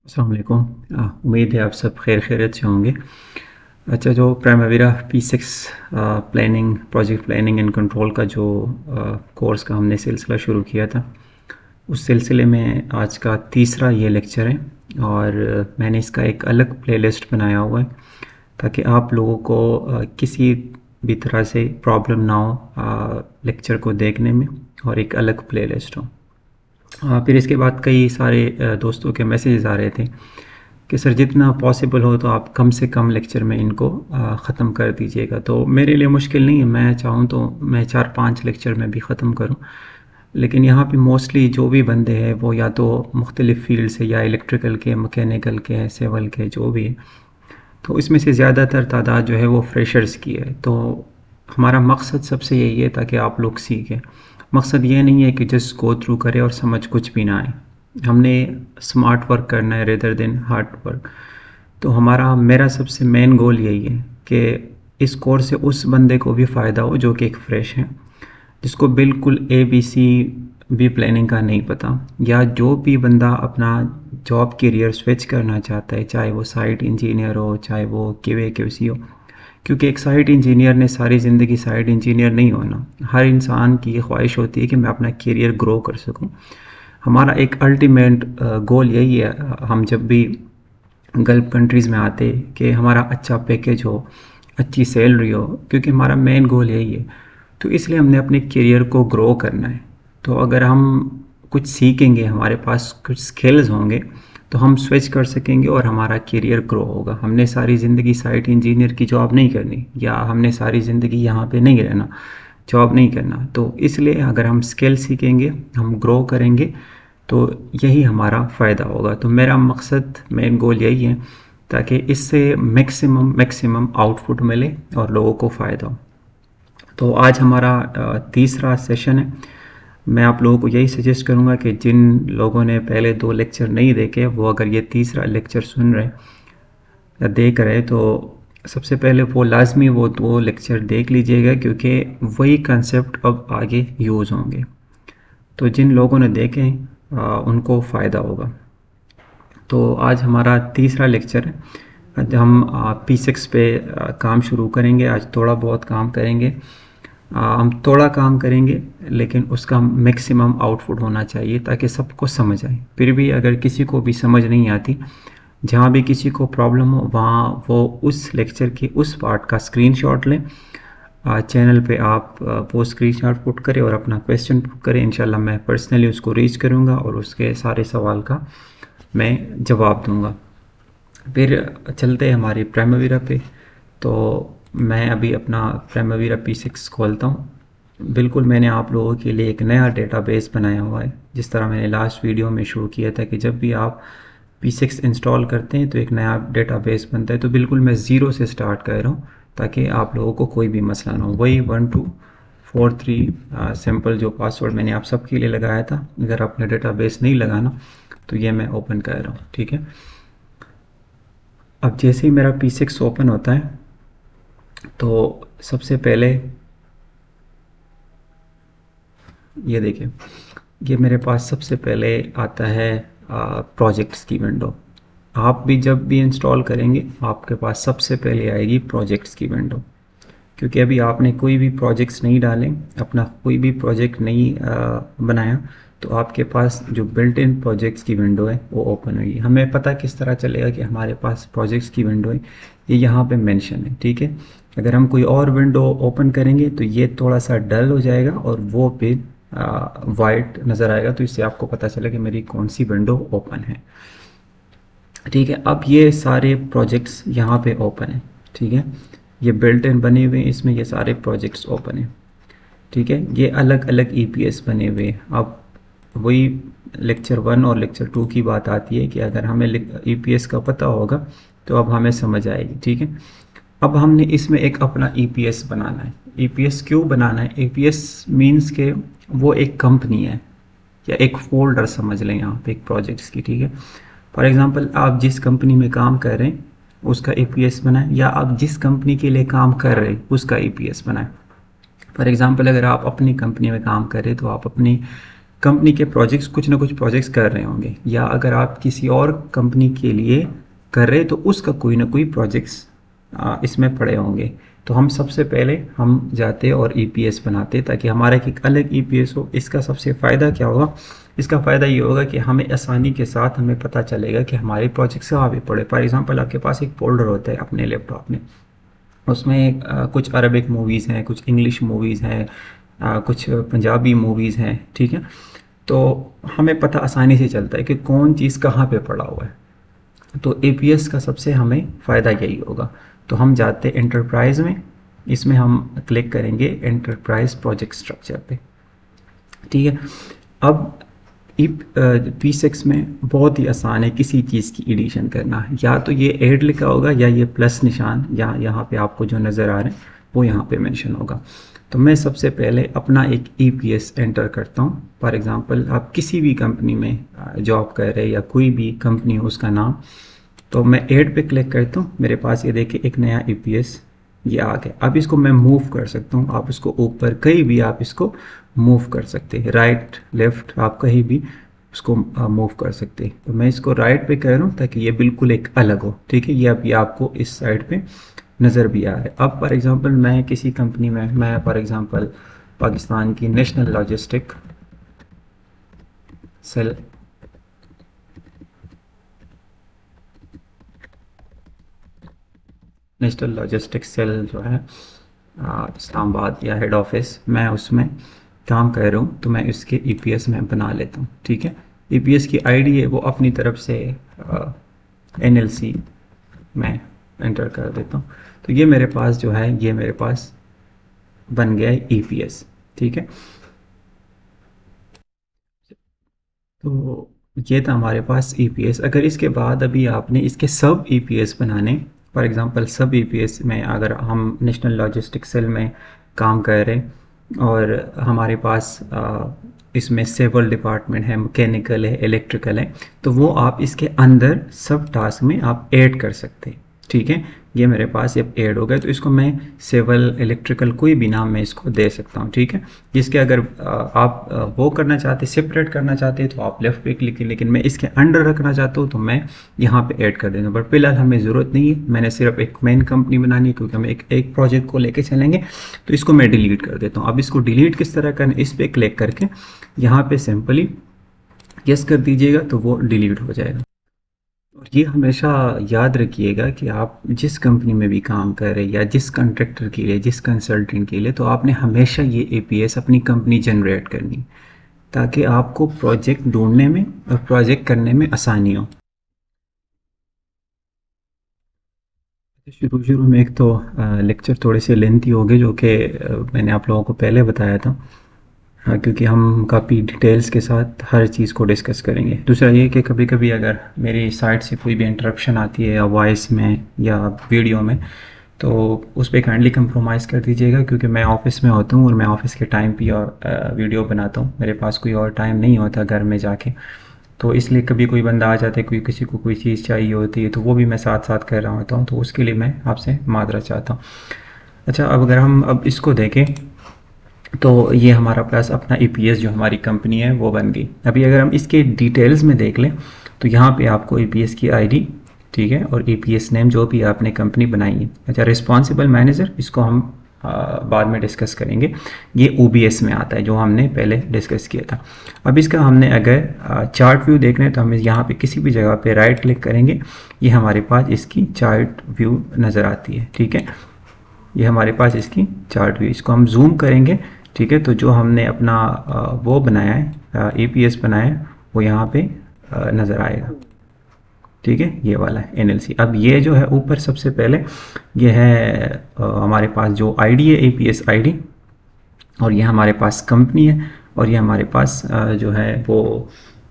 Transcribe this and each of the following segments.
अस्सलाम वालेकुम। उम्मीद है आप सब खैरियत से होंगे। अच्छा, जो प्राइमरीरा P6 planning project planning and control का जो कोर्स का हमने सिलसिला शुरू किया था, उस सिलसिले में आज का तीसरा ये लेक्चर है और मैंने इसका एक अलग प्लेलिस्ट बनाया हुआ है ताकि आप लोगों को किसी भी तरह से प्रॉब्लम ना हो लेक्चर को देखने में, और एक अलग प्लेलिस्ट हो। फिर इसके बाद कई सारे दोस्तों के मैसेजेस आ रहे थे कि सर जितना पॉसिबल हो तो आप कम से कम लेक्चर में इनको ख़त्म कर दीजिएगा। तो मेरे लिए मुश्किल नहीं है, मैं चाहूँ तो मैं 4-5 लेक्चर में भी ख़त्म करूँ, लेकिन यहाँ पे मोस्टली जो भी बंदे हैं वो या तो मुख्तलिफ़ फील्ड से, या इलेक्ट्रिकल के, मैकेनिकल के, सिविल के, जो भी है, तो इसमें से ज़्यादातर तादाद जो है वो फ्रेशर्स की है। तो हमारा मकसद सबसे यही है ताकि आप लोग सीखें। मकसद ये नहीं है कि जस्ट गो थ्रू करें और समझ कुछ भी ना आए। हमने स्मार्ट वर्क करना है रेदर देन हार्ड वर्क। तो मेरा सबसे मेन गोल यही है कि इस कोर्स से उस बंदे को भी फ़ायदा हो जो कि एक फ़्रेश है, जिसको बिल्कुल ABC भी प्लानिंग का नहीं पता, या जो भी बंदा अपना जॉब करियर स्विच करना चाहता है, चाहे वो साइट इंजीनियर हो, चाहे वो QA QC हो। क्योंकि एक साइट इंजीनियर ने सारी ज़िंदगी साइट इंजीनियर नहीं होना। हर इंसान की ये ख्वाहिश होती है कि मैं अपना करियर ग्रो कर सकूं। हमारा एक अल्टीमेट गोल यही है, हम जब भी गल्फ़ कंट्रीज़ में आते, कि हमारा अच्छा पैकेज हो, अच्छी सैलरी हो, क्योंकि हमारा मेन गोल यही है। तो इसलिए हमने अपने करियर को ग्रो करना है। तो अगर हम कुछ सीखेंगे, हमारे पास कुछ स्किल्स होंगे, तो हम स्विच कर सकेंगे और हमारा करियर ग्रो होगा। हमने सारी ज़िंदगी साइट इंजीनियर की जॉब नहीं करनी, या हमने सारी ज़िंदगी यहाँ पे नहीं रहना, जॉब नहीं करना। तो इसलिए अगर हम स्किल सीखेंगे, हम ग्रो करेंगे, तो यही हमारा फ़ायदा होगा। तो मेरा मकसद, मेन गोल यही है ताकि इससे मैक्सिमम आउटपुट मिले और लोगों को फ़ायदा हो। तो आज हमारा तीसरा सेशन है। मैं आप लोगों को यही सजेस्ट करूंगा कि जिन लोगों ने पहले 2 लेक्चर नहीं देखे, वो अगर ये तीसरा लेक्चर सुन रहे या देख रहे, तो सबसे पहले वो लाजमी वो 2 लेक्चर देख लीजिएगा, क्योंकि वही कंसेप्ट अब आगे यूज़ होंगे। तो जिन लोगों ने देखे उनको फ़ायदा होगा। तो आज हमारा तीसरा लेक्चर है। आज हम P6 पे काम शुरू करेंगे। आज थोड़ा बहुत काम करेंगे। हम थोड़ा काम करेंगे, लेकिन उसका मैक्सिमम आउटपुट होना चाहिए ताकि सबको समझ आए। फिर भी अगर किसी को भी समझ नहीं आती, जहाँ भी किसी को प्रॉब्लम हो, वहाँ वो उस लेक्चर के उस पार्ट का स्क्रीनशॉट लें। चैनल पे आप वो स्क्रीनशॉट पुट करें और अपना क्वेश्चन पुट करें। इंशाल्लाह मैं पर्सनली उसको रीच करूँगा और उसके सारे सवाल का मैं जवाब दूँगा। फिर चलते हैं हमारी प्राइमरीरा पे। तो मैं अभी अपना प्राइमरीरा P6 खोलता हूँ। बिल्कुल मैंने आप लोगों के लिए एक नया डेटाबेस बनाया हुआ है, जिस तरह मैंने लास्ट वीडियो में शुरू किया था कि जब भी आप P6 इंस्टॉल करते हैं तो एक नया डेटाबेस बनता है। तो बिल्कुल मैं ज़ीरो से स्टार्ट कर रहा हूँ ताकि आप लोगों को कोई भी मसला ना हो। वही 1243 सिंपल जो पासवर्ड मैंने आप सबके लिए लगाया था, अगर आपने डेटाबेस नहीं लगाना तो ये मैं ओपन कर रहा हूँ, ठीक है। अब जैसे ही मेरा P6 ओपन होता है, तो सबसे पहले ये देखिए, ये मेरे पास सबसे पहले आता है प्रोजेक्ट्स की विंडो। आप भी जब भी इंस्टॉल करेंगे, आपके पास सबसे पहले आएगी प्रोजेक्ट्स की विंडो, क्योंकि अभी आपने कोई भी प्रोजेक्ट्स नहीं डाले, अपना कोई भी प्रोजेक्ट नहीं बनाया, तो आपके पास जो बिल्ट इन प्रोजेक्ट्स की विंडो है वो ओपन होगी। हमें पता किस तरह चलेगा कि हमारे पास प्रोजेक्ट्स की विंडो है, ये यहाँ पे मेंशन है, ठीक है। अगर हम कोई और विंडो ओपन करेंगे तो ये थोड़ा सा डल हो जाएगा और वो पेज वाइट नज़र आएगा, तो इससे आपको पता चलेगा कि मेरी कौन सी विंडो ओपन है, ठीक है। अब ये सारे प्रोजेक्ट्स यहाँ पे ओपन है, ठीक है। ये बिल्ट इन बने हुए हैं, इसमें ये सारे प्रोजेक्ट्स ओपन है, ठीक है। ये अलग अलग EPS बने हुए हैं। अब वही लेक्चर 1 और लेक्चर 2 की बात आती है कि अगर हमें EPS का पता होगा तो अब हमें समझ आएगी, ठीक है। अब हमने इसमें एक अपना EPS बनाना है। EPS क्यों बनाना है? EPS मीन्स के वो एक कंपनी है, या एक फोल्डर समझ लें यहाँ पे एक प्रोजेक्ट्स की, ठीक है। फॉर एग्जांपल आप जिस कंपनी में काम कर रहे हैं उसका EPS बनाएं, या आप जिस कंपनी के लिए काम कर रहे हैं उसका EPS बनाएं। फॉर एग्जांपल अगर आप अपनी कंपनी में काम कर रहे हैं तो आप अपनी कंपनी के प्रोजेक्ट्स, कुछ ना कुछ प्रोजेक्ट्स कर रहे होंगे, या अगर आप किसी और कंपनी के लिए कर रहे तो उसका कोई ना कोई प्रोजेक्ट्स इसमें पड़े होंगे। तो हम सबसे पहले हम जाते और ईपीएस बनाते ताकि हमारा एक अलग ईपीएस हो। इसका सबसे फ़ायदा क्या होगा? इसका फ़ायदा ये होगा कि हमें आसानी के साथ हमें पता चलेगा कि हमारे प्रोजेक्ट्स कहाँ पे पड़े। फॉर एग्जांपल आपके पास एक फोल्डर होता है अपने लैपटॉप में, उसमें कुछ अरबिक मूवीज़ हैं, कुछ इंग्लिश मूवीज़ हैं, कुछ पंजाबी मूवीज़ हैं, ठीक है। तो हमें पता आसानी से चलता है कि कौन चीज़ कहाँ पे पड़ा हुआ है। तो एपीएस का सबसे हमें फ़ायदा यही होगा। तो हम जाते हैं एंटरप्राइज में, इसमें हम क्लिक करेंगे एंटरप्राइज प्रोजेक्ट स्ट्रक्चर पे, ठीक है। अब P6 में बहुत ही आसान है किसी चीज़ की एडिशन करना। या तो ये ऐड लिखा होगा या ये प्लस निशान या यहाँ पे आपको जो नज़र आ रहे हैं वो यहाँ पे मेंशन होगा। तो मैं सबसे पहले अपना एक ईपीएस एंटर करता हूँ। फॉर एग्जांपल आप किसी भी कंपनी में जॉब कर रहे हैं या कोई भी कंपनी हो उसका नाम, तो मैं ऐड पे क्लिक करता हूँ, मेरे पास ये देखिए एक नया ईपीएस ये आ गया। अब इसको मैं मूव कर सकता हूँ, आप इसको ऊपर कहीं भी आप इसको मूव कर सकते हैं, राइट लेफ्ट आप कहीं भी उसको मूव कर सकते हैं। तो मैं इसको राइट पे कर रहा हूँ ताकि ये बिल्कुल एक अलग हो, ठीक है। ये अभी आपको इस साइड पे नज़र भी आ रहा है। अब फॉर एग्जांपल मैं किसी कंपनी में, मैं फॉर एग्जांपल पाकिस्तान की नेशनल लॉजिस्टिक सेल, नेशनल लॉजिस्टिक सेल जो है इस्लामाबाद या हेड ऑफिस, मैं उसमें काम कर रहा हूँ, तो मैं इसके ईपीएस में बना लेता हूँ, ठीक है। ईपीएस की आईडी है वो अपनी तरफ से एनएलसी में एंटर कर देता हूँ। तो ये मेरे पास जो है ये मेरे पास बन गया है ईपीएस, ठीक है। तो ये था हमारे पास ईपीएस। अगर इसके बाद अभी आपने इसके सब ईपीएस बनाने, फॉर एग्जांपल सब ईपीएस में अगर हम नेशनल लॉजिस्टिक सेल में काम कर रहे हैं और हमारे पास इसमें सिविल डिपार्टमेंट है, मैकेनिकल है, इलेक्ट्रिकल है, तो वो आप इसके अंदर सब टास्क में आप ऐड कर सकते हैं, ठीक है। ये मेरे पास ये ऐड हो गया, तो इसको मैं सिविल, इलेक्ट्रिकल कोई भी नाम मैं इसको दे सकता हूँ, ठीक है। जिसके अगर आप वो करना चाहते, सेपरेट करना चाहते हैं तो आप लेफ्ट पे क्लिक, लेकिन मैं इसके अंडर रखना चाहता हूँ तो मैं यहाँ पे ऐड कर देंगे। बट फिलहाल हमें ज़रूरत नहीं है, मैंने सिर्फ एक मेन कंपनी बनानी है क्योंकि हम एक प्रोजेक्ट को लेके चलेंगे। तो इसको मैं डिलीट कर देता हूँ। अब इसको डिलीट किस तरह करना, इस पर क्लिक करके यहाँ पे सिंपली यस कर दीजिएगा तो वो डिलीट हो जाएगा। और ये हमेशा याद रखिएगा कि आप जिस कंपनी में भी काम कर रहे हैं या जिस कॉन्ट्रैक्टर के लिए, जिस कंसल्टेंट के लिए, तो आपने हमेशा ये एपीएस अपनी कंपनी जनरेट करनी ताकि आपको प्रोजेक्ट ढूंढने में और प्रोजेक्ट करने में आसानी हो। शुरू शुरू में एक तो लेक्चर थोड़े से लेंथी हो गए, जो कि मैंने आप लोगों को पहले बताया था। हाँ, क्योंकि हम काफ़ी डिटेल्स के साथ हर चीज़ को डिस्कस करेंगे। दूसरा ये कि कभी कभी अगर मेरी साइड से कोई भी इंटरप्शन आती है या वॉइस में या वीडियो में, तो उस पर काइंडली कंप्रोमाइज़ कर दीजिएगा, क्योंकि मैं ऑफ़िस में होता हूँ और मैं ऑफ़िस के टाइम पे और वीडियो बनाता हूँ, मेरे पास कोई और टाइम नहीं होता घर में जाके। तो इसलिए कभी कोई बंदा आ जाता है, कोई किसी को कोई चीज़ चाहिए होती है, तो वो भी मैं साथ साथ कर रहा होता हूँ, तो उसके लिए मैं आपसे माजरत चाहता हूँ। अच्छा, अब अगर हम अब इसको देखें तो ये हमारा पास अपना ईपीएस जो हमारी कंपनी है वो बन गई। अभी अगर हम इसके डिटेल्स में देख लें तो यहाँ पे आपको ईपीएस की आईडी, ठीक है, और ईपीएस नेम जो भी आपने कंपनी बनाई है। अच्छा, रिस्पॉन्सिबल मैनेजर, इसको हम बाद में डिस्कस करेंगे। ये ओबीएस में आता है जो हमने पहले डिस्कस किया था। अब इसका हमने अगर चार्ट व्यू देखना है तो हम यहाँ पे किसी भी जगह पे राइट क्लिक करेंगे, ये हमारे पास इसकी चार्ट व्यू नज़र आती है, ठीक है। ये हमारे पास इसकी चार्ट व्यू, इसको हम जूम करेंगे, ठीक है। तो जो हमने अपना वो बनाया है, ईपीएस बनाया है, वो यहाँ पे नज़र आएगा, ठीक है। ये वाला है एनएलसी। अब ये जो है ऊपर सबसे पहले ये है हमारे पास जो आईडी है, ईपीएस आईडी, और ये हमारे पास कंपनी है, और ये हमारे पास जो है वो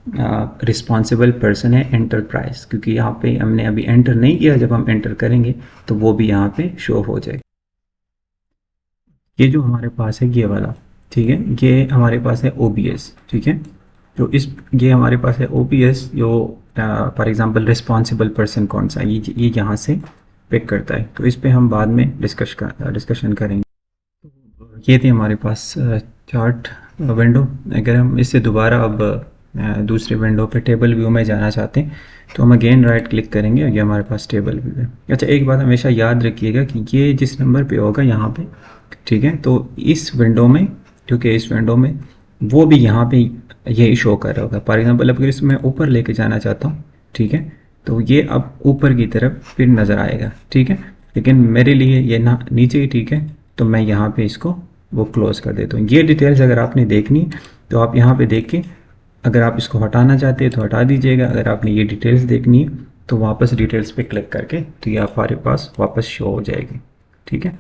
रिस्पॉन्सिबल पर्सन है एंटरप्राइज, क्योंकि यहाँ पे हमने अभी एंटर नहीं किया, जब हम एंटर करेंगे तो वो भी यहाँ पे शो हो जाएगा। ये जो हमारे पास है ये वाला, ठीक है, ये हमारे पास है ओबीएस, ठीक है। जो इस ये हमारे पास है ओबीएस, जो फॉर एग्जांपल रिस्पॉन्सिबल पर्सन कौन सा है, ये यहाँ से पिक करता है। तो इस पे हम बाद में डिस्कशन करेंगे। ये थी हमारे पास चार्ट विंडो, अगर हम इससे दोबारा अब दूसरे विंडो पे टेबल व्यू में जाना चाहते हैं तो हम अगेन राइट क्लिक करेंगे और ये हमारे पास टेबल व्यू है। अच्छा, एक बात हमेशा याद रखिएगा कि ये जिस नंबर पे होगा यहाँ पे, ठीक है, तो इस विंडो में, क्योंकि इस विंडो में वो भी यहाँ पे यही शो कर रहा होगा। फॉर एग्जांपल अगर इसमें ऊपर लेके जाना चाहता हूँ, ठीक है, तो ये अब ऊपर की तरफ फिर नज़र आएगा, ठीक है, लेकिन मेरे लिए ये ना नीचे ही ठीक है, तो मैं यहाँ पे इसको वो क्लोज़ कर देता हूँ। ये डिटेल्स अगर आपने देखनी तो आप यहाँ पे देख के, अगर आप इसको हटाना चाहते हैं तो हटा दीजिएगा, अगर आपने ये डिटेल्स देखनी है तो वापस डिटेल्स पे क्लिक करके तो ये हमारे पास वापस शो हो जाएगी, ठीक है।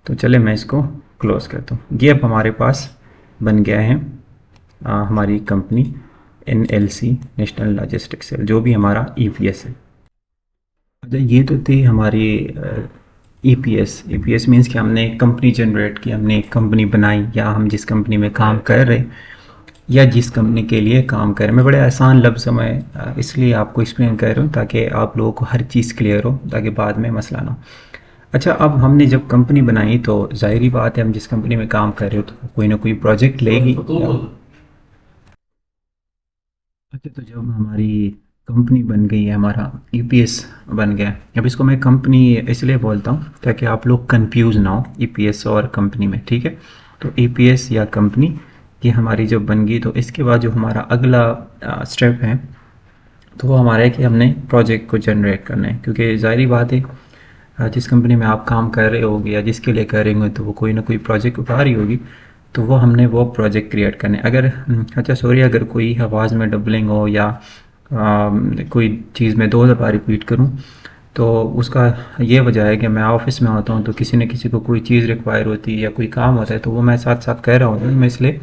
तो चले मैं इसको क्लोज़ करता हूँ। ये अब हमारे पास बन गया है हमारी कंपनी NLC, नेशनल लॉजिस्टिक सेल, जो भी हमारा EPS है। अच्छा, ये तो थी हमारी EPS मीन्स कि हमने एक कंपनी जनरेट की, हमने एक कंपनी बनाई, या हम जिस कंपनी में काम कर रहे या जिस कंपनी के लिए काम कर रहे हैं। मैं बड़े आसान लफ्ज़ में इसलिए आपको एक्सप्लेन कर रहा हूँ ताकि आप लोगों को हर चीज़ क्लियर हो, ताकि बाद में मसला ना हो। अच्छा, अब हमने जब कंपनी बनाई तो ज़ाहिरी बात है हम जिस कंपनी में काम कर रहे हो तो कोई ना कोई प्रोजेक्ट लेगी। अच्छा, तो जब हमारी कंपनी बन गई है, हमारा EPS बन गया, अब इसको मैं कंपनी इसलिए बोलता हूँ ताकि आप लोग कंफ्यूज ना हो EPS और कंपनी में, ठीक है। तो EPS या कंपनी ये हमारी जब बन गई तो इसके बाद जो हमारा अगला स्टेप है तो वो हमारा है कि हमने प्रोजेक्ट को जनरेट करना है, क्योंकि ज़ाहिरी बात है जिस कंपनी में आप काम कर रहे होगे या जिसके लिए कर रहे होंगे तो वो कोई ना कोई प्रोजेक्ट उठा रही होगी, तो वो हमने वो प्रोजेक्ट क्रिएट करने। अगर अच्छा सॉरी, अगर कोई आवाज़ में डबलिंग हो या कोई चीज़ मैं 2 दफ़ा रिपीट करूं तो उसका ये वजह है कि मैं ऑफिस में होता हूं तो किसी न किसी को कोई चीज़ रिक्वायर होती है या कोई काम होता है तो वो मैं साथ साथ कह रहा हूँ, मैं इसलिए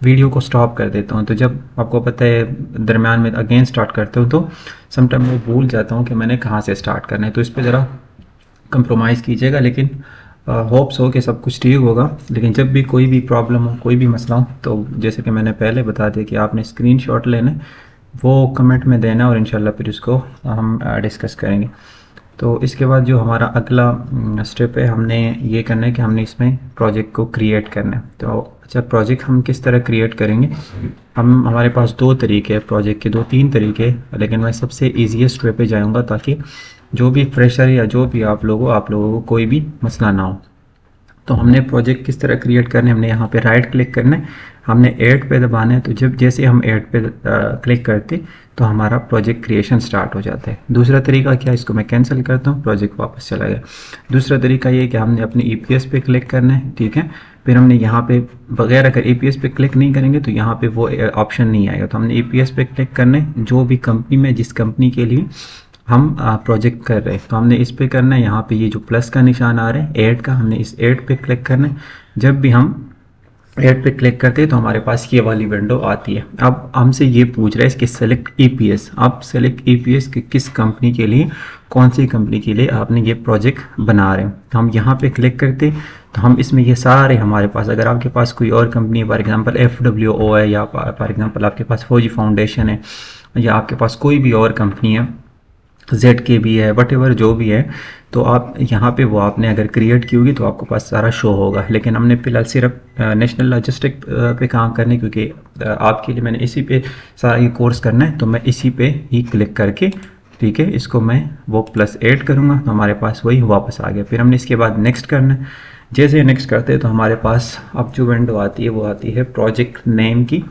वीडियो को स्टॉप कर देता हूँ। तो जब आपको पता है दरमियान में अगेन स्टार्ट करते हो तो समटाइम मैं भूल जाता हूँ कि मैंने कहाँ से स्टार्ट करना है, तो इस पर ज़रा कंप्रोमाइज़ कीजिएगा। लेकिन होप्स हो कि सब कुछ ठीक होगा। लेकिन जब भी कोई भी प्रॉब्लम हो, कोई भी मसला हो, तो जैसे कि मैंने पहले बता दिया कि आपने स्क्रीनशॉट लेना है, वो कमेंट में देना और इंशाल्लाह फिर उसको हम डिस्कस करेंगे। तो इसके बाद जो हमारा अगला स्टेप है, हमने ये करना है कि हमने इसमें प्रोजेक्ट को क्रिएट करना है। तो अच्छा, प्रोजेक्ट हम किस तरह क्रिएट करेंगे? हमारे पास 2 तरीके हैं प्रोजेक्ट के, 2-3 तरीके, लेकिन मैं सबसे ईजीएस्ट वे पे जाऊंगा ताकि जो भी फ्रेशर या जो भी आप लोगों को कोई भी मसला ना हो। तो हमने प्रोजेक्ट किस तरह क्रिएट करने, हमने यहाँ पे राइट क्लिक करना है, हमने ऐड पे दबाना है। तो जब जैसे हम ऐड पे क्लिक करते तो हमारा प्रोजेक्ट क्रिएशन स्टार्ट हो जाता है। दूसरा तरीका क्या है, इसको मैं कैंसिल करता हूँ, प्रोजेक्ट वापस चला गया। दूसरा तरीका ये है कि हमने अपने EPS पे क्लिक करना है, ठीक है, फिर हमने यहाँ पे बगैर अगर EPS पे क्लिक नहीं करेंगे तो यहाँ पे वो ऑप्शन नहीं आएगा। तो हमने EPS पे क्लिक करना है, जो भी कंपनी में जिस कंपनी के लिए हम प्रोजेक्ट कर रहे हैं तो हमने इस पे करना है। यहाँ पे ये जो प्लस का निशान आ रहा है ऐड का, हमने इस ऐड पे क्लिक करना है। जब भी हम ऐड पे क्लिक करते हैं तो हमारे पास ये वाली विंडो आती है। अब हमसे ये पूछ रहा है कि सेलेक्ट EPS, आप सेलेक्ट EPS कि किस कंपनी के लिए, कौन सी कंपनी के लिए आपने ये प्रोजेक्ट बना रहे हैं। तो हम यहाँ पे क्लिक करते तो हम इसमें ये सारे हमारे पास, अगर आपके पास कोई और कंपनी है, फॉर एग्जांपल FWO है, या फॉर एग्जांपल आपके पास फौजी फाउंडेशन है, या आपके पास कोई भी और कंपनी है, ZK भी है, वटेवर जो भी है, तो आप यहाँ पे वो आपने अगर क्रिएट की होगी तो आपको पास सारा शो होगा। लेकिन हमने फिलहाल सिर्फ नेशनल लॉजिस्टिक पे काम करने, क्योंकि आपके लिए मैंने इसी पे सारा ये कोर्स करना है, तो मैं इसी पे ही क्लिक करके, ठीक है, इसको मैं वो प्लस ऐड करूँगा तो हमारे पास वही वापस आ गया। फिर हमने इसके बाद नेक्स्ट करना है। जैसे नेक्स्ट करते हैं तो हमारे पास अब जो विंडो आती है वो आती है प्रोजेक्ट नेम की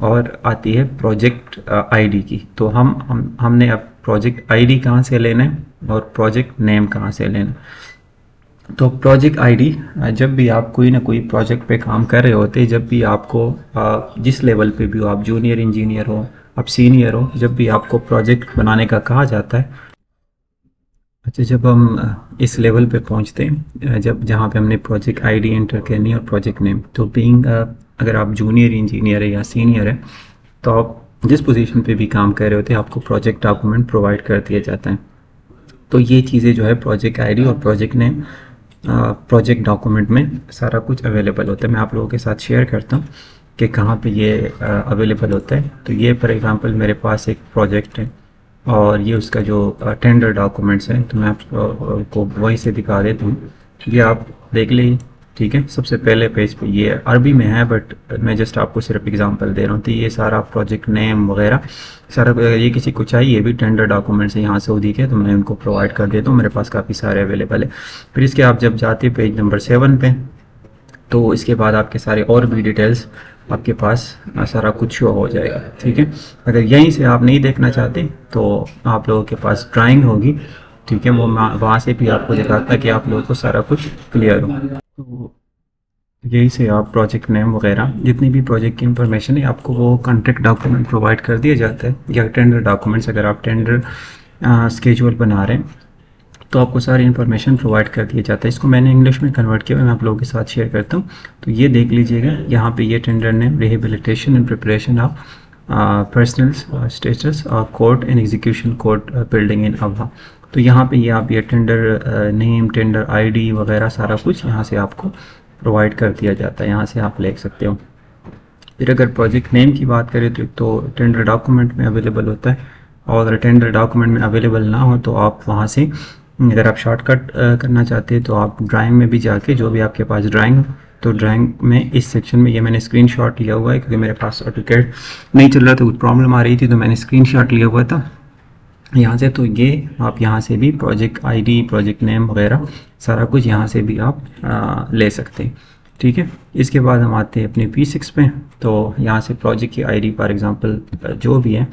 और आती है प्रोजेक्ट ID की। तो हमने अब प्रोजेक्ट ID कहाँ से लेना है और प्रोजेक्ट नेम कहाँ से लेना है। तो प्रोजेक्ट ID, जब भी आप कोई ना कोई प्रोजेक्ट पे काम कर रहे होते, जब भी आपको जिस लेवल पे भी हो, आप जूनियर इंजीनियर हो, आप सीनियर हो, जब भी आपको प्रोजेक्ट बनाने का कहा जाता है, अच्छा, जब हम इस लेवल पे पहुंचते हैं, जब जहाँ पे हमने प्रोजेक्ट ID एंटर करनी है और प्रोजेक्ट नेम, तो बीइंग अगर आप जूनियर इंजीनियर है या सीनियर है तो आप जिस पोजीशन पे भी काम कर रहे होते हैं आपको प्रोजेक्ट डॉक्यूमेंट प्रोवाइड कर दिया जाता है। तो ये चीज़ें जो है प्रोजेक्ट ID और प्रोजेक्ट नेम प्रोजेक्ट डॉक्यूमेंट में सारा कुछ अवेलेबल होता है। मैं आप लोगों के साथ शेयर करता हूँ कि कहाँ पे ये अवेलेबल होता है। तो ये फॉर एग्जांपल मेरे पास एक प्रोजेक्ट है और ये उसका जो टेंडर डॉक्यूमेंट्स हैं, तो मैं आपको वही से दिखा देता हूँ। ये आप देख लीजिए, ठीक है। सबसे पहले पेज पे ये अरबी में है, बट मैं जस्ट आपको सिर्फ एग्जांपल दे रहा हूँ। तो ये सारा प्रोजेक्ट नेम वगैरह सारा, अगर ये किसी को चाहिए भी टेंडर डॉक्यूमेंट्स है यहाँ सऊदी के, तो मैं उनको प्रोवाइड कर देता हूँ, मेरे पास काफ़ी सारे अवेलेबल है। फिर इसके आप जब जाते पेज नंबर 7 पे, तो इसके बाद आपके सारे और भी डिटेल्स आपके पास सारा कुछ शो हो जाएगा, ठीक है। अगर यहीं से आप नहीं देखना चाहते तो आप लोगों के पास ड्राइंग होगी, ठीक है, वो वहाँ से भी आपको दिखाता है कि आप लोगों को सारा कुछ क्लियर हो। तो यहीं से आप प्रोजेक्ट नेम वगैरह जितनी भी प्रोजेक्ट की इंफॉर्मेशन है आपको वो कॉन्ट्रैक्ट डॉक्यूमेंट प्रोवाइड कर दिया जाता है, या टेंडर डॉक्यूमेंट्स। अगर आप टेंडर स्केड्यूल बना रहे हैं तो आपको सारी इन्फॉर्मेशन प्रोवाइड कर दिया जाता है। इसको मैंने इंग्लिश में कन्वर्ट किया, मैं आप लोगों के साथ शेयर करता हूँ। तो ये देख लीजिएगा, यहाँ पे ये tender name, rehabilitation and preparation of personal status court and execution court building in Abha. तो यहाँ पे ये आप ये टेंडर नेम, टेंडर आईडी वगैरह सारा कुछ यहाँ से आपको प्रोवाइड कर दिया जाता है, यहाँ से आप ले सकते हो। फिर अगर प्रोजेक्ट नेम की बात करें तो टेंडर डॉक्यूमेंट में अवेलेबल होता है, और अगर टेंडर डॉक्यूमेंट में अवेलेबल ना हो तो आप वहाँ से, अगर आप शॉर्टकट करना चाहते हैं तो आप ड्राइंग में भी जाके, जो भी आपके पास ड्राइंग, तो ड्राइंग में इस सेक्शन में, ये मैंने स्क्रीनशॉट लिया हुआ है क्योंकि मेरे पास ऑटोकैड नहीं चल रहा था, कुछ प्रॉब्लम आ रही थी, तो मैंने स्क्रीनशॉट लिया हुआ था यहाँ से। तो ये आप यहाँ से भी प्रोजेक्ट आईडी, प्रोजेक्ट नेम वगैरह सारा कुछ यहाँ से भी आप ले सकते हैं, ठीक है। इसके बाद हम आते हैं अपने P6 पे। तो यहाँ से प्रोजेक्ट की आईडी फॉर एग्जांपल जो भी है,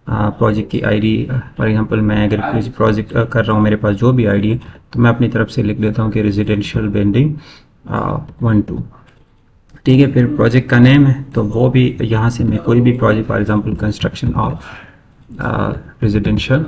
प्रोजेक्ट की आईडी फॉर एग्जांपल मैं अगर किसी प्रोजेक्ट कर रहा हूँ, मेरे पास जो भी आईडी है, तो मैं अपनी तरफ से लिख देता हूँ कि रेजिडेंशियल बिल्डिंग 1-2, ठीक है। फिर प्रोजेक्ट का नेम है, तो वो भी यहाँ से मैं कोई भी project for example construction of residential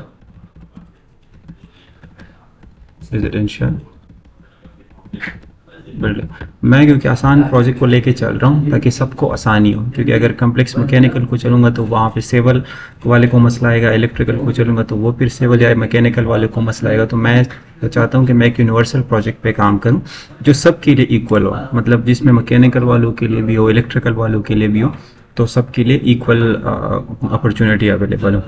building, मैं क्योंकि आसान प्रोजेक्ट को लेके चल रहा हूँ ताकि सबको आसानी हो, क्योंकि अगर कम्प्लेक्स मैकेनिकल को चलूँगा तो वहाँ पे सिविल वाले को मसला आएगा, इलेक्ट्रिकल को चलूँगा तो वो फिर सिविल या मैकेनिकल वाले को मसला आएगा। तो मैं चाहता हूँ कि मैं एक यूनिवर्सल प्रोजेक्ट पे काम करूँ जो सबके लिए इक्वल हो, मतलब जिसमें मैकेनिकल वालों के लिए भी हो, इलेक्ट्रिकल वालों के लिए भी हो, तो सबके लिए इक्वल अपॉर्चुनिटी अवेलेबल हो।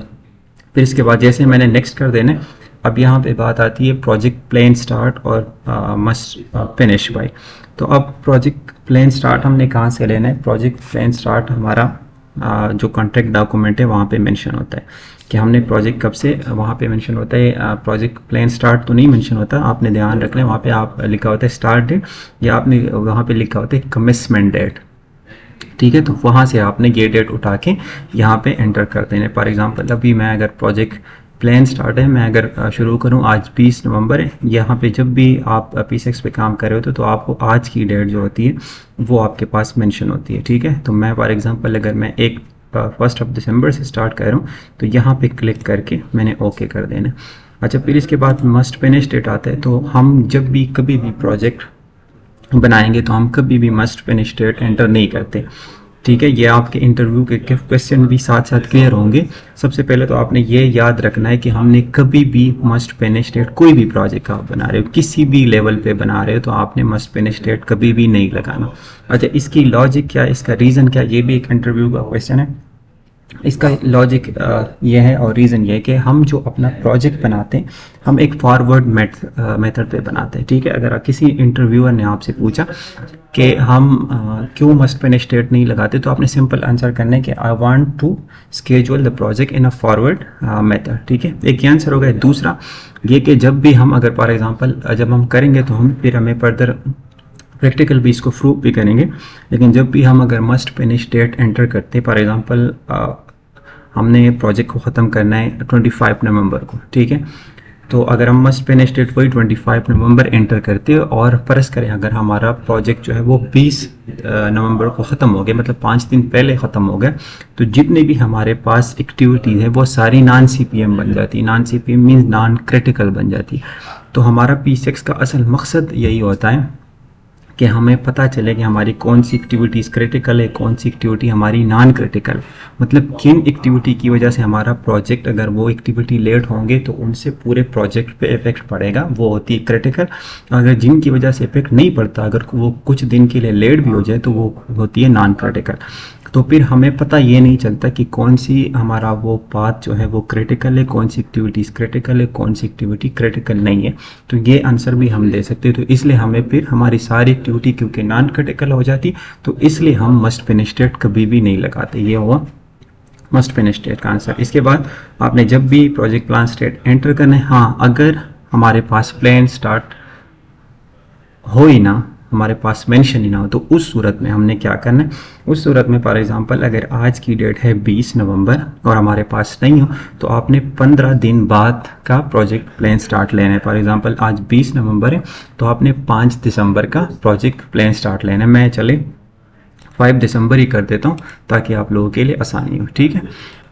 फिर इसके बाद जैसे मैंने नेक्स्ट कर देना, अब यहाँ पे बात आती है प्रोजेक्ट प्लान स्टार्ट और मस्ट फिनिश बाय। तो अब प्रोजेक्ट प्लान स्टार्ट हमने कहाँ से लेना है? प्रोजेक्ट प्लान स्टार्ट हमारा जो कॉन्ट्रैक्ट डॉक्यूमेंट है वहाँ पे मेंशन होता है कि हमने प्रोजेक्ट कब से, वहाँ पे मेंशन होता है। प्रोजेक्ट प्लान स्टार्ट तो नहीं मेंशन होता, आपने ध्यान रखना है, वहाँ पे आप लिखा होता है स्टार्ट डेट, या आपने वहाँ पे लिखा होता है कमिसमेंट डेट, ठीक है। तो वहाँ से आपने ये डेट उठा के यहाँ पे एंटर कर देना। फॉर एग्जांपल अभी मैं अगर प्रोजेक्ट प्लान स्टार्ट है, मैं अगर शुरू करूँ, आज 20 नवंबर है, यहाँ पे जब भी आप P6 पे काम कर रहे होते तो आपको आज की डेट जो होती है वो आपके पास मेंशन होती है, ठीक है। तो मैं फॉर एग्जांपल अगर मैं 1 दिसंबर से स्टार्ट कर रहा हूँ तो यहाँ पे क्लिक करके मैंने ओके कर देना। अच्छा, फिर इसके बाद मस्ट फिनिश डेट आता है। तो हम जब भी कभी भी प्रोजेक्ट बनाएंगे तो हम कभी भी मस्ट फिनिश डेट एंटर नहीं करते, ठीक है। ये आपके इंटरव्यू के क्वेश्चन भी साथ साथ क्लियर होंगे। सबसे पहले तो आपने ये याद रखना है कि हमने कभी भी मस्ट फिनिश डेट, कोई भी प्रोजेक्ट आप बना रहे हो, किसी भी लेवल पे बना रहे हो, तो आपने मस्ट फिनिश डेट कभी भी नहीं लगाना। अच्छा, इसकी लॉजिक क्या है, इसका रीज़न क्या, ये भी एक इंटरव्यू का क्वेश्चन है। इसका लॉजिक ये है और रीज़न ये है कि हम जो अपना प्रोजेक्ट बनाते हैं हम एक फॉरवर्ड मेथड पे बनाते हैं, ठीक है। अगर किसी इंटरव्यूअर ने आपसे पूछा कि हम क्यों मस्ट फिनिश डेट नहीं लगाते, तो आपने सिंपल आंसर करना है कि I want to schedule the project in a forward method, ठीक है। एक ये आंसर होगा। दूसरा ये कि जब भी हम अगर फॉर एग्जांपल जब हम करेंगे तो हम फिर हमें फर्दर प्रैक्टिकल भी इसको प्रूव भी करेंगे, लेकिन जब भी हम अगर मस्ट फिनिश डेट एंटर करते हैं, फॉर एग्जांपल हमने प्रोजेक्ट को ख़त्म करना है 25 नवंबर को, ठीक है। तो अगर हम मस्ट फिनिश डेट वही 25 नवंबर एंटर करते हैं और फ़र्ज़ करें अगर हमारा प्रोजेक्ट जो है वो 20 नवंबर को ख़त्म हो गया, मतलब 5 दिन पहले ख़त्म हो गया, तो जितने भी हमारे पास एक्टिविटीज़ है वो सारी नॉन CPM बन जाती है। Non CPM means non critical बन जाती है। तो हमारा P6 का असल मकसद यही होता है कि हमें पता चले कि हमारी कौन सी एक्टिविटीज़ क्रिटिकल है, कौन सी एक्टिविटी हमारी नॉन क्रिटिकल, मतलब किन एक्टिविटी की वजह से हमारा प्रोजेक्ट, अगर वो एक्टिविटी लेट होंगे तो उनसे पूरे प्रोजेक्ट पे इफेक्ट पड़ेगा, वो होती है क्रिटिकल। अगर जिनकी वजह से इफेक्ट नहीं पड़ता, अगर वो कुछ दिन के लिए लेट भी हो जाए तो वो होती है नॉन क्रिटिकल। तो फिर हमें पता ये नहीं चलता कि कौन सी हमारा वो पाथ जो है वो क्रिटिकल है, कौन सी एक्टिविटीज़ क्रिटिकल है, कौन सी एक्टिविटी क्रिटिकल नहीं है। तो ये आंसर भी हम दे सकते हैं। तो इसलिए हमें फिर हमारी सारी एक्टिविटी क्योंकि नॉन क्रिटिकल हो जाती, तो इसलिए हम मस्ट फिनिश स्टेट कभी भी नहीं लगाते। ये हुआ मस्ट फिनिश स्टेट का आंसर। इसके बाद आपने जब भी प्रोजेक्ट प्लान स्टेट एंटर करना है, हाँ अगर हमारे पास प्लान स्टार्ट हो ही ना, हमारे पास मेंशन ही ना हो, तो उस सूरत में हमने क्या करना है, उस सूरत में फॉर एग्जांपल अगर आज की डेट है 20 नवंबर और हमारे पास नहीं हो, तो आपने 15 दिन बाद का प्रोजेक्ट प्लान स्टार्ट लेना है। फॉर एग्जांपल आज 20 नवंबर है, तो आपने 5 दिसंबर का प्रोजेक्ट प्लान स्टार्ट लेना है। मैं चले 5 दिसंबर ही कर देता हूँ ताकि आप लोगों के लिए आसानी हो, ठीक है।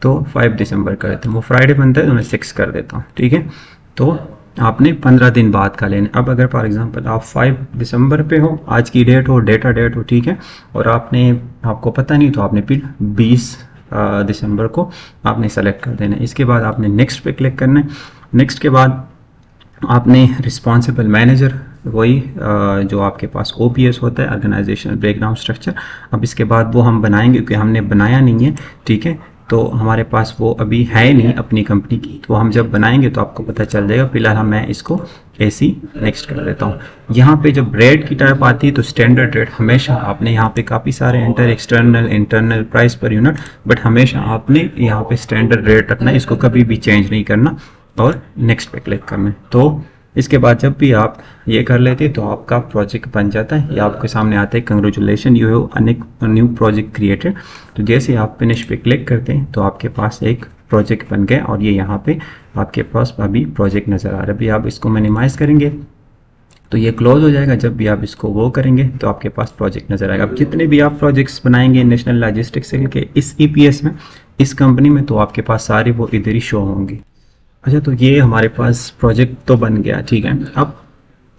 तो 5 दिसंबर कर देता हूँ, वो फ्राइडे बनता है तो मैं 6 कर देता हूँ, ठीक है। तो आपने 15 दिन बाद का लेना। अब अगर फॉर एग्जांपल आप 5 दिसंबर पे हो, आज की डेट हो, डेटा डेट हो, ठीक है, और आपको पता नहीं, तो आपने फिर 20 दिसंबर को आपने सेलेक्ट कर देना है। इसके बाद आपने नेक्स्ट पे क्लिक करना है। नेक्स्ट के बाद आपने रिस्पॉन्सिबल मैनेजर, वही जो आपके पास OPS होता है, ऑर्गेनाइजेशनल ब्रेकडाउन स्ट्रक्चर। अब इसके बाद वो हम बनाएंगे क्योंकि हमने बनाया नहीं है, ठीक है, तो हमारे पास वो अभी है नहीं अपनी कंपनी की, तो हम जब बनाएंगे तो आपको पता चल जाएगा। फिलहाल मैं इसको ऐसी नेक्स्ट कर देता हूँ। यहाँ पे जब रेट की टाइप आती है तो स्टैंडर्ड रेट हमेशा आपने, यहाँ पे काफ़ी सारे enter external internal price per unit, but हमेशा आपने यहाँ पे स्टैंडर्ड रेट रखना है, इसको कभी भी चेंज नहीं करना और नेक्स्ट पे क्लिक करना है। तो इसके बाद जब भी आप ये कर लेते हैं तो आपका प्रोजेक्ट बन जाता है। ये आपके सामने आता है, congratulation you have new project created. तो जैसे आप फिनिश पे क्लिक करते हैं तो आपके पास एक प्रोजेक्ट बन गया और ये यहाँ पे आपके पास अभी प्रोजेक्ट नज़र आ रहा है। अभी आप इसको मिनिमाइज करेंगे तो ये क्लोज हो जाएगा। जब भी आप इसको वो करेंगे तो आपके पास प्रोजेक्ट नज़र आएगा। अब जितने भी आप प्रोजेक्ट्स बनाएंगे नेशनल लॉजिस्टिक्स के इस EPS में, इस कंपनी में, तो आपके पास सारे वो इधर ही शो होंगे। अच्छा, तो ये हमारे पास प्रोजेक्ट तो बन गया, ठीक है। अब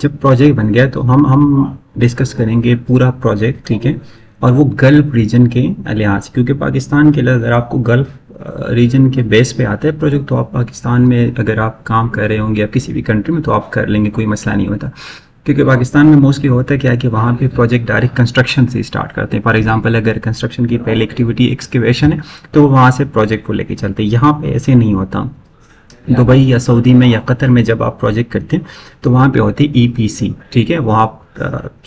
जब प्रोजेक्ट बन गया तो हम डिस्कस करेंगे पूरा प्रोजेक्ट, ठीक है, और वो गल्फ रीजन के लिहाज, क्योंकि पाकिस्तान के लिए अगर आपको गल्फ रीजन के बेस पे आता है प्रोजेक्ट, तो आप पाकिस्तान में अगर आप काम कर रहे होंगे या किसी भी कंट्री में तो आप कर लेंगे, कोई मसला नहीं होता। क्योंकि पाकिस्तान में मोस्टली होता है क्या है कि वहाँ पे प्रोजेक्ट डायरेक्ट कंस्ट्रक्शन से स्टार्ट करते हैं। फॉर एग्जांपल अगर कंस्ट्रक्शन की पहली एक्टिविटी एक्सकेवेशन है तो वहाँ से प्रोजेक्ट को लेके चलते हैं। यहाँ पे ऐसे नहीं होता। दुबई या सऊदी में या कतर में जब आप प्रोजेक्ट करते हैं तो वहाँ पे होती है EPC, ठीक है। वहाँ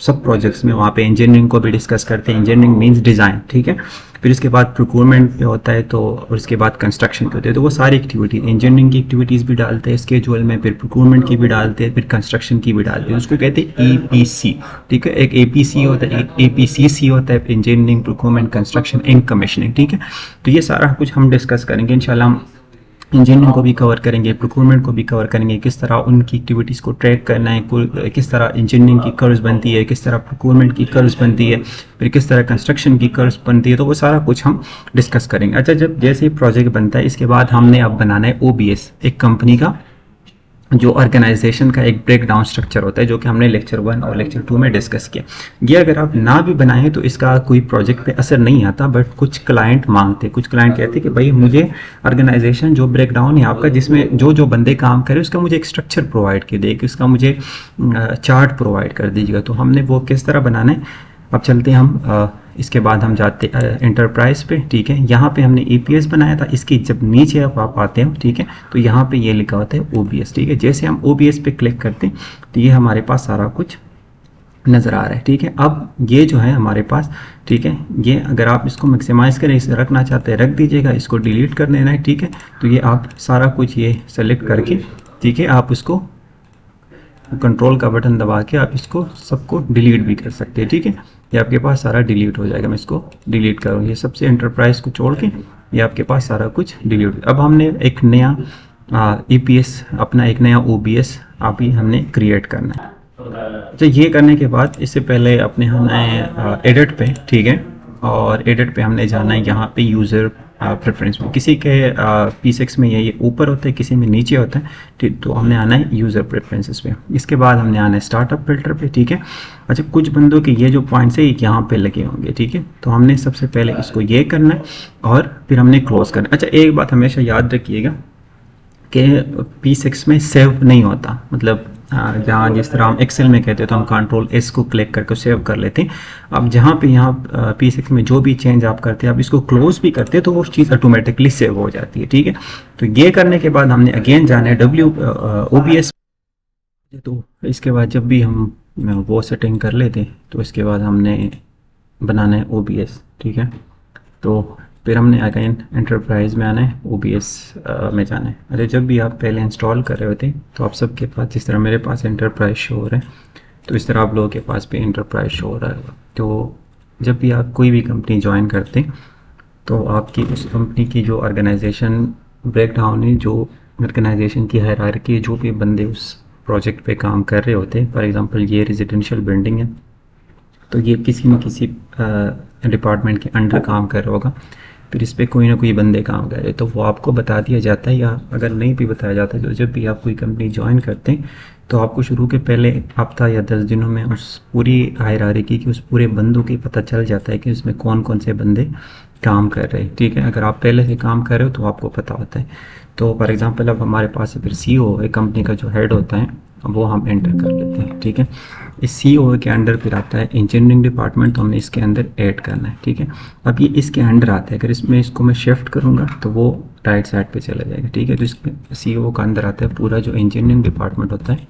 सब प्रोजेक्ट्स में वहाँ पे इंजीनियरिंग को भी डिस्कस करते हैं। इंजीनियरिंग मींस डिज़ाइन, ठीक है। फिर इसके बाद प्रोक्योरमेंट पे होता है, तो और इसके बाद कंस्ट्रक्शन पे होते हैं। तो वो सारी एक्टिविटी इंजीनियरिंग की एक्टिविटीज़ भी डालते हैं स्केड्यूल में, फिर प्रोक्योरमेंट की भी डालते हैं, फिर कंस्ट्रक्शन की भी डालते हैं। उसको कहते हैं EPC, ठीक है। एक APC होता है, एक APCC होता है, engineering, procurement, construction and commissioning, ठीक है। तो ये सारा कुछ हम डिस्कस करेंगे इंशाल्लाह। हम इंजीनियरिंग को भी कवर करेंगे, प्रोक्योरमेंट को भी कवर करेंगे, किस तरह उनकी एक्टिविटीज़ को ट्रैक करना है, किस तरह इंजीनियरिंग की कर्व्स बनती है, किस तरह प्रोक्योरमेंट की कर्व्स बनती है, फिर किस तरह कंस्ट्रक्शन की कर्व्स बनती है। तो वो सारा कुछ हम डिस्कस करेंगे। अच्छा, जब जैसे ही प्रोजेक्ट बनता है इसके बाद हमने अब बनाना है OBS, एक कंपनी का जो ऑर्गेनाइजेशन का एक ब्रेक डाउन स्ट्रक्चर होता है, जो कि हमने लेक्चर 1 और लेक्चर 2 में डिस्कस किया। ये अगर आप ना भी बनाएं तो इसका कोई प्रोजेक्ट पे असर नहीं आता, बट कुछ क्लाइंट मांगते, कुछ क्लाइंट कहते हैं कि भाई मुझे ऑर्गेनाइजेशन जो ब्रेक डाउन है आपका, जिसमें जो जो बंदे काम करें उसका मुझे एक स्ट्रक्चर प्रोवाइड कर दे, उसका मुझे चार्ट प्रोवाइड कर दीजिएगा। तो हमने वो किस तरह बनाना है, अब चलते हैं हम इसके बाद हम जाते एंटरप्राइज पे, ठीक है। यहाँ पे हमने EPS बनाया था, इसकी जब नीचे आप आते हो, ठीक है, तो यहाँ पे ये लिखा होता है OBS, ठीक है। जैसे हम OBS पे क्लिक करते हैं तो ये हमारे पास सारा कुछ नज़र आ रहा है, ठीक है। अब ये जो है हमारे पास, ठीक है, ये अगर आप इसको मैक्सिमाइज़ करें, इसे रखना चाहते हैं रख दीजिएगा, इसको डिलीट कर देना है, ठीक है। तो ये आप सारा कुछ ये सेलेक्ट करके, ठीक है, आप उसको कंट्रोल का बटन दबा के आप इसको सबको डिलीट भी कर सकते हैं, ठीक है। ये आपके पास सारा डिलीट हो जाएगा। मैं इसको डिलीट करूँ, ये सबसे एंटरप्राइज को छोड़ के ये आपके पास सारा कुछ डिलीट। अब हमने एक नया EPS, अपना एक नया OBS अभी हमने क्रिएट करना है। तो ये करने के बाद इससे पहले अपने हमें एडिट पे, ठीक है, और एडिट पे हमने जाना है यहाँ पे यूज़र प्रेफरेंस में। किसी के P6 में ये ऊपर होता है, किसी में नीचे होता है, ठीक। तो हमने आना है यूज़र प्रेफरेंसेस पे। इसके बाद हमने आना है स्टार्टअप फिल्टर पे, ठीक है। अच्छा, कुछ बंदों के ये जो पॉइंट्स है यहाँ पे लगे होंगे, ठीक है। तो हमने सबसे पहले इसको ये करना है और फिर हमने क्लोज करना है। अच्छा, एक बात हमेशा याद रखिएगा कि P6 में सेव नहीं होता, मतलब जहाँ जिस तरह हम एक्सेल में कहते हैं तो हम कंट्रोल एस को क्लिक करके सेव कर लेते हैं। अब जहाँ पे यहाँ P6 में जो भी चेंज आप करते हैं, आप इसको क्लोज भी करते हैं तो वो चीज़ ऑटोमेटिकली सेव हो जाती है। ठीक है, तो ये करने के बाद हमने अगेन जाना है OBS। तो इसके बाद जब भी हम वो सेटिंग कर लेते हैं तो इसके बाद हमने बनाना है OBS। ठीक है, तो फिर हमने अगेन एंटरप्राइज में आना है, OBS में जाना है। अरे जब भी आप पहले इंस्टॉल कर रहे होते तो आप सबके पास, जिस तरह मेरे पास एंटरप्राइज शो हो रहा है तो इस तरह आप लोगों के पास भी एंटरप्राइज शो हो रहा है। तो जब भी आप कोई भी कंपनी ज्वाइन करते हैं तो आपकी उस कंपनी की जो ऑर्गेनाइजेशन ब्रेकडाउन है, जो ऑर्गेनाइजेशन की हायरार्की है, जो भी बंदे उस प्रोजेक्ट पे काम कर रहे होते हैं, फॉर एग्जांपल ये रेजिडेंशियल बिल्डिंग है तो ये किसी न किसी डिपार्टमेंट के अंडर काम कर रहा होगा, फिर इस पे कोई ना कोई बंदे काम कर रहे तो वो आपको बता दिया जाता है, या अगर नहीं भी बताया जाता है तो जब भी आप कोई कंपनी ज्वाइन करते हैं तो आपको शुरू के पहले हफ्ता या 10 दिनों में उस पूरी हायरार्की की, उस पूरे बंदों की पता चल जाता है कि उसमें कौन कौन से बंदे काम कर रहे हैं। ठीक है, अगर आप पहले से काम कर रहे हो तो आपको पता होता है। तो फॉर एग्जांपल अब हमारे पास फिर CEO एक कंपनी का जो हेड होता है वो हम एंटर कर लेते हैं। ठीक है, इस CEO के अंडर फिर आता है इंजीनियरिंग डिपार्टमेंट, तो हमने इसके अंदर ऐड करना है। ठीक है, अब ये इसके अंडर आता है, अगर इसको मैं शिफ्ट करूँगा तो वो राइट साइड पे चला जाएगा। ठीक है, तो इसमें CEO का अंदर आता है पूरा जो इंजीनियरिंग डिपार्टमेंट होता है।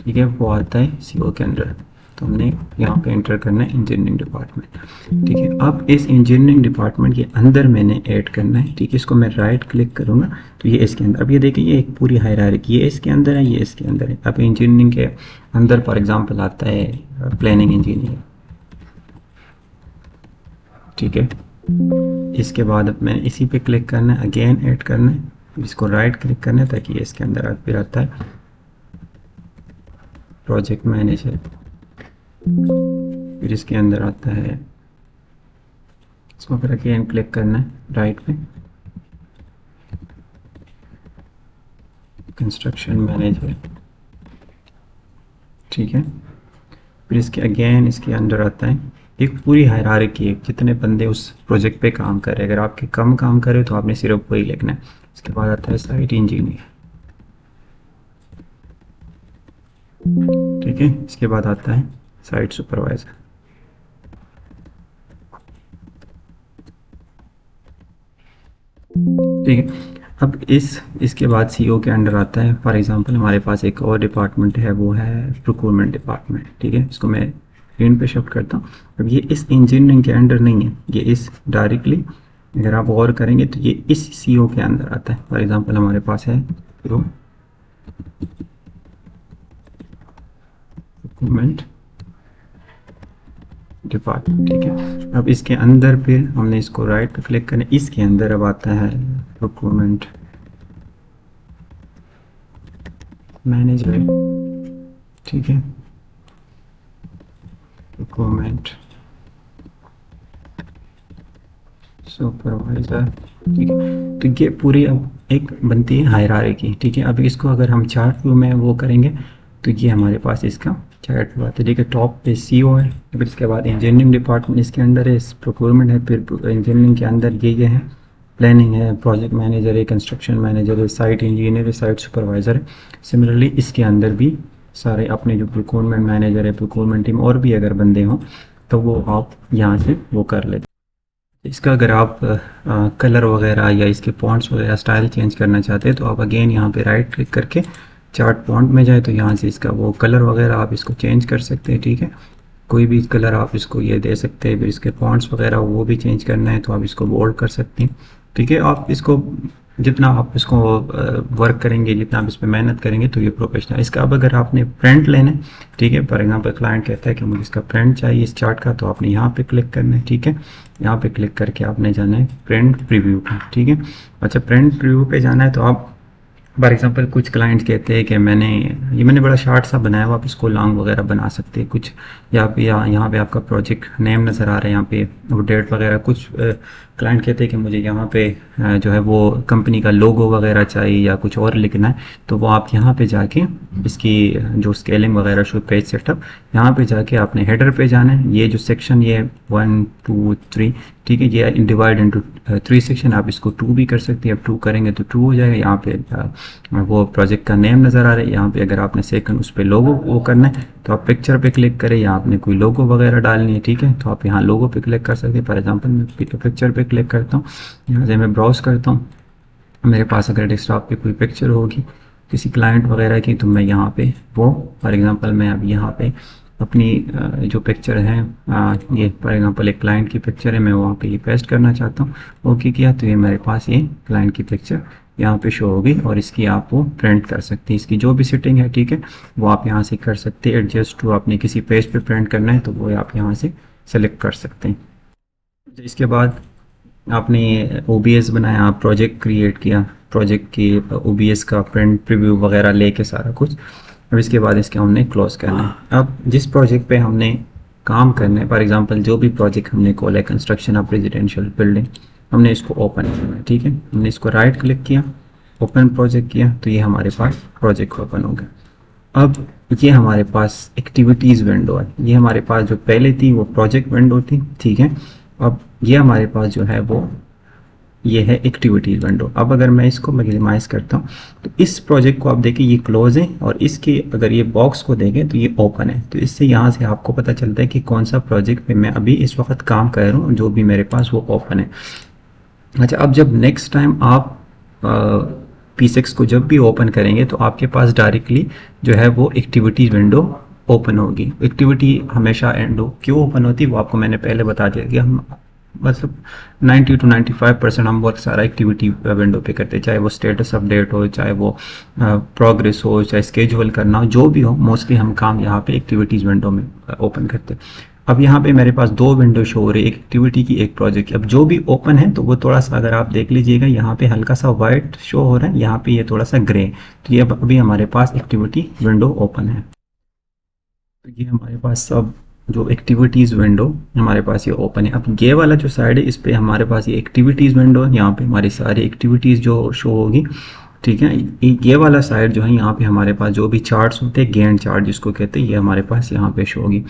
ठीक है, वो आता है CEO के अंडर, तो हमने यहाँ पे एंटर करना है इंजीनियरिंग डिपार्टमेंट। ठीक है, अब इस इंजीनियरिंग डिपार्टमेंट के अंदर मैंने ऐड करना है। ठीक है, इसको मैं राइट क्लिक करूँगा तो ये इसके अंदर, अब ये देखिए ये एक पूरी हायरार्की, ये इसके अंदर है, ये इसके अंदर है। अब इंजीनियरिंग के अंदर फॉर एग्जांपल आता है प्लानिंग इंजीनियर। ठीक है, इसके बाद अब मैंने इसी पे क्लिक करना है, अगेन ऐड करना है, इसको राइट क्लिक करना है ताकि ये इसके अंदर फिर आता है प्रोजेक्ट मैनेजर, फिर इसके अंदर आता है, इसको फिर अगेन क्लिक करना है राइट पे, कंस्ट्रक्शन मैनेजर। ठीक है, फिर इसके अगेन इसके अंदर आता है एक पूरी हायरार्की है, कितने बंदे उस प्रोजेक्ट पे काम कर रहे हैं। अगर आपके कम काम करे तो आपने सिर्फ वही लिखना है। इसके बाद आता है साइट इंजीनियर। ठीक है, इसके बाद आता है साइट सुपरवाइजर। ठीक है, अब इसके बाद CEO के अंडर आता है, फॉर एग्जांपल हमारे पास एक और डिपार्टमेंट है, वो है प्रोक्योरमेंट डिपार्टमेंट। ठीक है, इसको मैं स्क्रीन पे शिफ्ट करता हूँ। अब ये इस इंजीनियरिंग के अंडर नहीं है, ये इस डायरेक्टली अगर आप और करेंगे तो ये इस CEO के अंदर आता है। फॉर एग्जांपल हमारे पास है प्रोक्योरमेंट डिपार्टमेंट। ठीक है, अब इसके अंदर फिर हमने इसको राइट पे क्लिक करना, इसके अंदर अब आता है प्रोक्योरमेंट मैनेजर। ठीक है, प्रोक्योरमेंट सुपरवाइजर। ठीक है, तो ये पूरी अब एक बनती है हायरार्की। ठीक है, अब इसको अगर हम चार्ट व्यू में वो करेंगे तो ये हमारे पास इसका चार्ट व्यू आता है। ठीक है, टॉप पे CEO है, फिर इसके बाद इंजीनियरिंग डिपार्टमेंट इसके अंदर है, प्रोक्योरमेंट है, फिर इंजीनियरिंग के अंदर ये है, प्लानिंग है, प्रोजेक्ट मैनेजर है, कंस्ट्रक्शन मैनेजर है, साइट इंजीनियर है, साइट सुपरवाइजर है। सिमिलरली इसके अंदर भी सारे अपने जो प्रोक्योरमेंट मैनेजर है, प्रोक्योरमेंट टीम और भी अगर बंदे हों तो वो आप यहाँ से वो कर लेते। इसका अगर आप कलर वगैरह या इसके फॉन्ट्स वगैरह स्टाइल चेंज करना चाहते हैं तो आप अगेन यहाँ पे राइट क्लिक करके चार्ट फॉन्ट में जाए तो यहाँ से इसका वो कलर वगैरह आप इसको चेंज कर सकते हैं। ठीक है, कोई भी कलर आप इसको ये दे सकते हैं। फिर इसके फॉन्ट्स वगैरह वो भी चेंज करना है तो आप इसको बोल्ड कर सकते हैं। ठीक है, आप इसको जितना आप इसको वर्क करेंगे, जितना आप इस पर मेहनत करेंगे तो ये प्रोफेशनल। इसका अब अगर आपने प्रिंट लेना है, ठीक है, फॉर एग्जांपल क्लाइंट कहता है कि मुझे इसका प्रिंट चाहिए इस चार्ट का, तो आपने यहाँ पे क्लिक करना है। ठीक है, यहाँ पे क्लिक करके आपने जाना है प्रिंट प्रीव्यू पे। ठीक है, अच्छा प्रिंट प्रीव्यू पे जाना है तो आप फॉर एग्जांपल कुछ क्लाइंट्स कहते हैं कि मैंने बड़ा शार्ट सा बनाया हुआ, आप इसको लॉन्ग वगैरह बना सकते हैं कुछ, या यहाँ पे आपका प्रोजेक्ट नेम नज़र आ रहा है, यहाँ पे वो डेट वगैरह कुछ क्लाइंट कहते हैं कि मुझे यहाँ पे जो है वो कंपनी का लोगो वगैरह चाहिए या कुछ और लिखना है, तो वो आप यहाँ पे जाके इसकी जो स्केलिंग वगैरह शो पेज सेटअप, यहाँ पे जाके आपने हेडर पे जाना है। ये जो सेक्शन ये 1 2 3, ठीक है, ये डिवाइड इनटू 3 सेक्शन। आप इसको 2 भी कर सकते हैं, अब 2 करेंगे तो 2 हो जाएगा। यहाँ पे वो प्रोजेक्ट का नेम नज़र आ रहा है। यहाँ पे अगर आपने सेकंड उस पर लोगो वो करना है तो आप पिक्चर पे क्लिक करें, या आपने कोई लोगो वगैरह डालनी है, ठीक है, तो आप यहाँ लोगो पे क्लिक कर सकते हैं। फॉर एग्जांपल मैं पिक्चर पे क्लिक करता हूँ, यहाँ से मैं ब्राउज़ करता हूँ, मेरे पास अगर डेस्कटॉप पे कोई पिक्चर होगी किसी क्लाइंट वगैरह की, तो मैं यहाँ पे वो फॉर एग्जांपल मैं अब यहाँ पे अपनी जो पिक्चर है, ये फॉर एग्जांपल एक क्लाइंट की पिक्चर है, मैं वहाँ पे ये पेस्ट करना चाहता हूँ। ओके किया तो ये मेरे पास ये क्लाइंट की पिक्चर यहाँ पे शो होगी, और इसकी आप वो प्रिंट कर सकते हैं। इसकी जो भी सेटिंग है, ठीक है, वो आप यहाँ से कर सकते हैं। एडजस्ट टू आपने किसी पेज पे प्रिंट करना है तो वो आप यहाँ से सेलेक्ट कर सकते हैं। इसके बाद आपने OBS बनाया, आप प्रोजेक्ट क्रिएट किया, प्रोजेक्ट की OBS का प्रिंट प्रीव्यू वगैरह लेके सारा कुछ। अब इसके बाद इसके हमने क्लोज करना है। अब जिस प्रोजेक्ट पे हमने काम करना है, फॉर एग्जांपल जो भी प्रोजेक्ट हमने कॉल है कंस्ट्रक्शन ऑफ रेजिडेंशियल बिल्डिंग, हमने इसको ओपन करना है, ठीक है, हमने इसको राइट क्लिक किया, ओपन प्रोजेक्ट किया, तो ये हमारे पास प्रोजेक्ट ओपन हो गया। अब ये हमारे पास एक्टिविटीज़ विंडो है। ये हमारे पास जो पहले थी वो प्रोजेक्ट विंडो थी, ठीक है। अब ये हमारे पास जो है वो ये है एक्टिविटीज विंडो। अब अगर मैं इसको मिनिमाइज करता हूँ तो इस प्रोजेक्ट को आप देखें ये क्लोज है, और इसके अगर ये बॉक्स को देखें तो ये ओपन है। तो इससे यहाँ से आपको पता चलता है कि कौन सा प्रोजेक्ट पे मैं अभी इस वक्त काम कर रहा हूँ, जो भी मेरे पास वो ओपन है। अच्छा, अब जब नेक्स्ट टाइम आप P6 को जब भी ओपन करेंगे तो आपके पास डायरेक्टली जो है वो एक्टिविटीज विंडो ओपन होगी। एक्टिविटी हमेशा एंडो क्यों ओपन होती है वो आपको मैंने पहले बता दिया कि हम मतलब 90 to 95% हम वर्क सारा एक्टिविटी विंडो पे करते हैं, चाहे वो स्टेटस अपडेट हो, चाहे वो प्रोग्रेस हो, चाहे स्केजुअल करना हो, जो भी हो, मोस्टली हम काम यहाँ पे एक्टिविटीज़ विंडो में ओपन करते हैं। अब यहाँ पे मेरे पास 2 विंडो शो हो रही है, एक एक्टिविटी की, एक प्रोजेक्ट की। अब जो भी ओपन है तो वो थोड़ा सा अगर आप देख लीजिएगा यहाँ पे हल्का सा वाइट शो हो रहा है, यहाँ पे ये थोड़ा सा ग्रे, तो ये अभी हमारे पास एक्टिविटी विंडो ओपन है। तो ये हमारे पास सब जो एक्टिविटीज़ विंडो हमारे पास ये ओपन है। अब ये वाला जो साइड है इस पे हमारे पास ये एक्टिविटीज़ विंडो है, यहाँ पे हमारी सारी एक्टिविटीज़ जो शो होगी, ठीक है। ये वाला साइड जो है यहाँ पे हमारे पास जो भी चार्ट्स होते हैं, गैंट चार्ट जिसको कहते हैं, ये हमारे पास यहाँ पे शो होगी।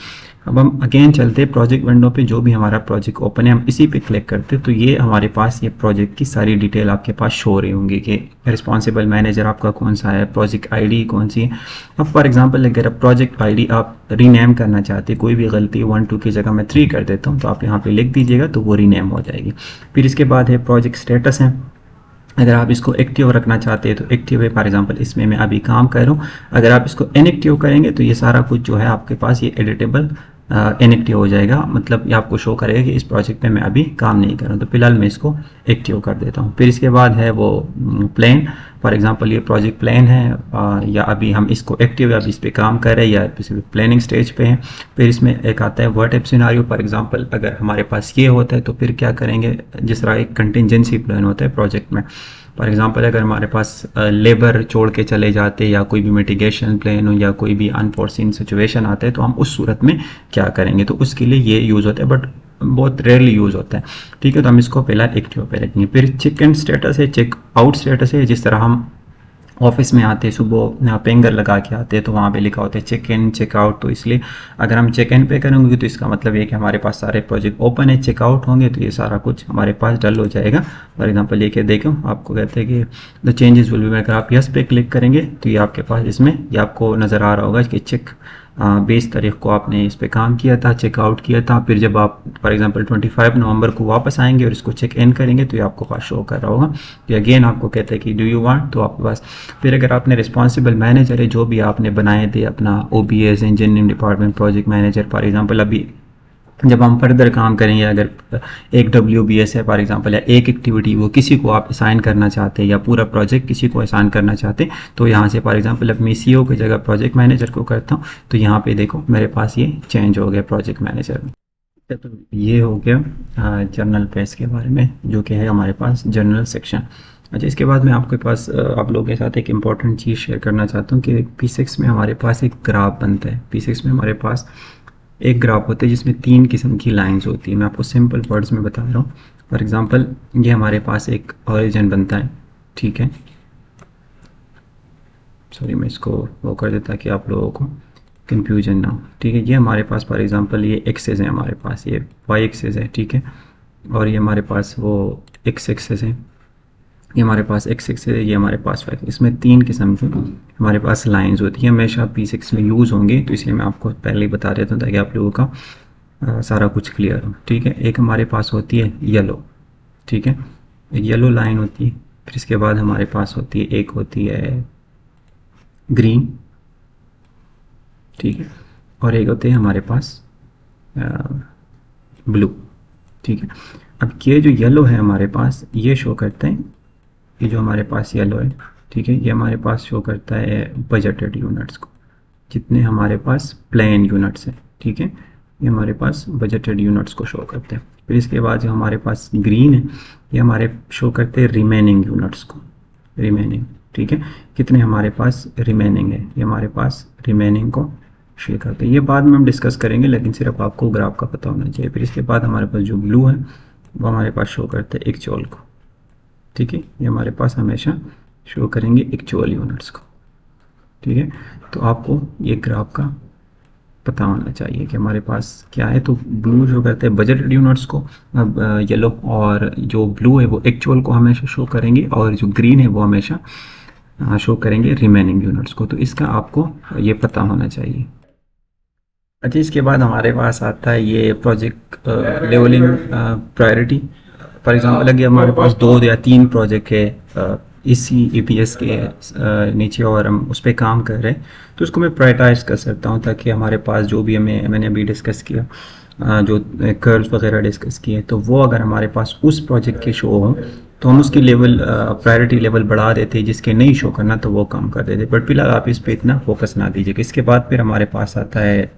अब हम अगेन चलते हैं प्रोजेक्ट विंडो पे, जो भी हमारा प्रोजेक्ट ओपन है हम इसी पे क्लिक करते हैं तो ये हमारे पास ये प्रोजेक्ट की सारी डिटेल आपके पास शो हो रही होंगी कि रिस्पॉन्सिबल मैनेजर आपका कौन सा है, प्रोजेक्ट ID कौन सी है। अब फॉर एग्जांपल अगर प्रोजेक्ट ID आप रीनेम करना चाहते हैं, कोई भी गलती 1 2 की जगह मैं 3 कर देता हूँ, तो आप यहाँ पे लिख दीजिएगा तो वो रीनेम हो जाएगी। फिर इसके बाद है प्रोजेक्ट स्टेटस है, अगर आप इसको एक्टिव रखना चाहते हैं तो एक्टिव है। फॉर एग्जांपल इसमें मैं अभी काम कर रहा हूँ, अगर आप इसको इनएक्टिव करेंगे तो ये सारा कुछ जो है आपके पास ये एडिटेबल इनएक्टिव हो जाएगा, मतलब ये आपको शो करेगा कि इस प्रोजेक्ट पे मैं अभी काम नहीं कर रहा हूँ। तो फिलहाल मैं इसको एक्टिव कर देता हूँ। फिर इसके बाद है वो प्लान, फॉर एग्जांपल ये प्रोजेक्ट प्लान है, या अभी हम इसको एक्टिव या इस पे काम कर रहे हैं या प्लानिंग स्टेज पे हैं। फिर इसमें एक आता है वर्ट टाइप सिनारियो, फॉर एग्जांपल अगर हमारे पास ये होता है तो फिर क्या करेंगे, जिस तरह एक कंटिजेंसी प्लान होता है प्रोजेक्ट में, फॉर एग्जांपल अगर हमारे पास लेबर छोड़ के चले जाते या कोई भी मिटिगेशन प्लान हो या कोई भी अनफॉर्सिन सिचुएशन आता है तो हम उस सूरत में क्या करेंगे, तो उसके लिए ये यूज़ होता है, बट बहुत रेयरली यूज़ होता है, ठीक है। तो हम इसको पहला एक्टिव पे रखेंगे। फिर चेक इन स्टेटस है, चेक आउट स्टेटस है, जिस तरह हम ऑफिस में आते सुबह पेंगर लगा के आते हैं तो वहाँ पे लिखा होता है चेक इन चेक आउट, तो इसलिए अगर हम चेक इन पे करेंगे तो इसका मतलब ये कि हमारे पास सारे प्रोजेक्ट ओपन है, चेक आउट होंगे तो ये सारा कुछ हमारे पास डल हो जाएगा। फॉर एग्जांपल ये क्या देखो आपको कहते हैं कि द चेंजेस विल बी, अगर आप यस पे क्लिक करेंगे तो ये आपके पास इसमें ये आपको नज़र आ रहा होगा कि चेक 20 तारीख को आपने इस पे काम किया था, चेकआउट किया था। फिर जब आप फॉर एग्जांपल 25 नवंबर को वापस आएंगे और इसको चेक इन करेंगे तो ये आपको पास शो कर रहा होगा कि अगेन आपको कहते हैं कि डू यू वांट, तो आपके पास। फिर अगर आपने रिस्पॉन्सिबल मैनेजर है, जो भी आपने बनाए थे अपना OBS engineering department project manager, for example अभी जब हम फर्दर काम करेंगे अगर एक WBS है फॉर एग्जांपल या एक एक्टिविटी वो किसी को आप असाइन करना चाहते हैं या पूरा प्रोजेक्ट किसी को असाइन करना चाहते हैं तो यहाँ से फॉर एग्जांपल अब मैं CEO की जगह प्रोजेक्ट मैनेजर को करता हूँ तो यहाँ पे देखो मेरे पास ये चेंज हो गया प्रोजेक्ट मैनेजर में। तो ये हो गया जर्नल पेज के बारे में जो कि है हमारे पास जर्नल सेक्शन। अच्छा, इसके बाद मैं आपके पास आप लोगों के साथ एक इम्पॉर्टेंट चीज़ शेयर करना चाहता हूँ कि P6 में हमारे पास एक ग्राफ बनता है। P6 में हमारे पास एक ग्राफ होता है जिसमें 3 किस्म की लाइंस होती है। मैं आपको सिंपल वर्ड्स में बता रहा हूँ। फॉर एग्ज़ाम्पल ये हमारे पास एक ओरिजिन बनता है, ठीक है। सॉरी, मैं इसको वो कर देता कि आप लोगों को कंफ्यूजन ना हो, ठीक है। ये हमारे पास फॉर एग्ज़ाम्पल ये एक्सेस है, हमारे पास ये वाई एक्सेस है, ठीक है। और ये हमारे पास वो एक्स एक्सेस है, ये हमारे पास एक्स एक्सेस है, ये हमारे पास वाई। इसमें 3 किस्म की हमारे पास लाइंस होती हैं, हमेशा P6 में यूज़ होंगे, तो इसलिए मैं आपको पहले ही बता देता हूँ ताकि आप लोगों का सारा कुछ क्लियर हो, ठीक है। एक हमारे पास होती है येलो, ठीक है, एक येलो लाइन होती है। फिर इसके बाद हमारे पास होती है, एक होती है ग्रीन, ठीक है, और एक होते हैं हमारे पास ब्लू, ठीक है। अब ये जो येलो है हमारे पास, ये शो करते हैं, ये जो हमारे पास येलो है, ठीक है, ये हमारे पास शो करता है बजटेड यूनिट्स को, जितने हमारे पास प्लेन यूनिट्स हैं, ठीक है, ये हमारे पास बजटेड यूनिट्स को शो करते हैं। फिर इसके बाद जो हमारे पास ग्रीन है, ये हमारे शो करते हैं रिमेनिंग यूनिट्स को, रिमेनिंग, ठीक है, कितने हमारे पास रिमेनिंग है, ये हमारे पास रिमेनिंग को शो करते हैं। ये बाद में हम डिस्कस करेंगे, लेकिन सिर्फ आपको ग्राफ का पता होना चाहिए। फिर इसके बाद हमारे पास जो ब्लू है वो हमारे पास शो करते हैं एक्चुअल को, ठीक है, ये हमारे पास हमेशा शो करेंगे एक्चुअल यूनिट्स को, ठीक है। तो आपको ये ग्राफ का पता होना चाहिए कि हमारे पास क्या है। तो ब्लू शो करते हैं बजटेड यूनिट्स को, येलो, और जो ब्लू है वो एक्चुअल को हमेशा शो करेंगे, और जो ग्रीन है वो हमेशा शो करेंगे रिमेनिंग यूनिट्स को। तो इसका आपको ये पता होना चाहिए। अच्छा, इसके बाद हमारे पास आता है ये project levelling priority. For example अगर हमारे पास 2 या 3 प्रोजेक्ट है इसी ईपीएस के नीचे, और हम उस पर काम कर रहे हैं, तो उसको मैं प्रायोरिटाइज कर सकता हूँ, ताकि हमारे पास जो भी मैंने अभी डिस्कस किया, जो कर्व्स वगैरह डिस्कस किए, तो वो अगर हमारे पास उस प्रोजेक्ट के शो हों तो हम उसकी लेवल प्रायोरिटी लेवल बढ़ा देते, जिसके नहीं शो करना तो वो कम कर देते। बट फिलहाल आप इस पर इतना फोकस ना दीजिएगा। इसके बाद फिर हमारे पास आता है